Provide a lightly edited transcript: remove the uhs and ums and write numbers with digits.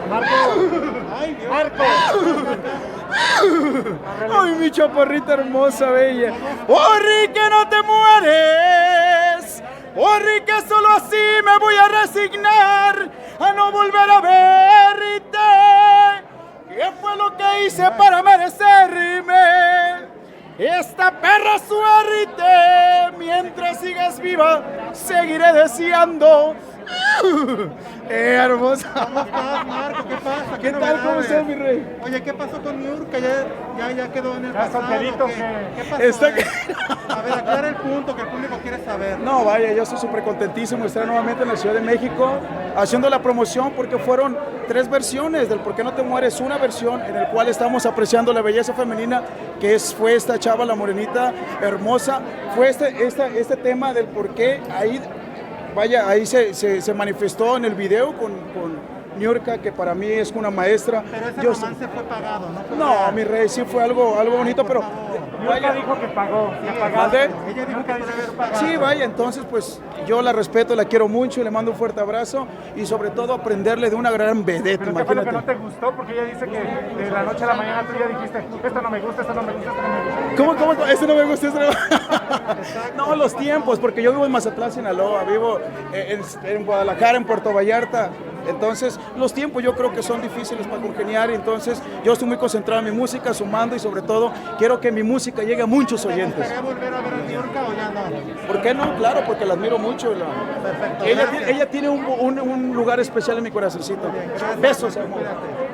Ay, Dios. Marco. Ay, mi chaparrita hermosa, bella. Oh, que no te mueres. Oh, que solo así me voy a resignar a no volver a verte. ¿Qué fue lo que hice para merecerme esta perra suerte? Mientras sigas viva, seguiré deseando. Hermosa. ¿Cómo estás, Marco? ¿Qué pasa? ¿Qué tal? ¿Cómo estás, mi rey? Oye, ¿qué pasó con Niurka? ¿Ya quedó en el Ya pasado? solterito, ¿Qué? ¿qué? ¿Qué pasó? Está A ver, aclara el punto que el público quiere saber. No, vaya, yo estoy súper contentísimo de estar nuevamente en la Ciudad de México haciendo la promoción porque fueron 3 versiones del Por qué no te mueres. Una versión en la cual estamos apreciando la belleza femenina fue esta chava, la morenita hermosa. Fue este tema del por qué ahí, vaya, ahí se manifestó en el video con Niurka, que para mí es una maestra. Pero ese Yo romance fue pagado, ¿no? Fue No, real. mi rey, sí fue algo bonito, pero Niurka dijo que pagó. Sí, que pagaste. ella dijo que debe haber pagado. sí, vaya, entonces pues yo la respeto, la quiero mucho, le mando un fuerte abrazo y sobre todo aprenderle de una gran vedette, ¿Pero qué fue lo que no imagínate. te gustó? Porque ella dice que de la noche a la mañana tú ya dijiste, esto no me gusta, esto no me gusta, esto no me gusta. ¿Cómo? Ese no me gusta, ese no. No, los tiempos, porque yo vivo en Mazatlán, Sinaloa, vivo en Guadalajara, en Puerto Vallarta. Entonces, los tiempos yo creo que son difíciles para congeniar, entonces yo estoy muy concentrado en mi música, sumando y sobre todo quiero que mi música llegue a muchos ¿Te oyentes. gustaría volver a ver a Niurka o ya no? ¿Por qué no? Claro, porque la admiro mucho. Perfecto. Ella gracias. tiene un lugar especial en mi corazoncito. Gracias. Besos, amor. Cuídate.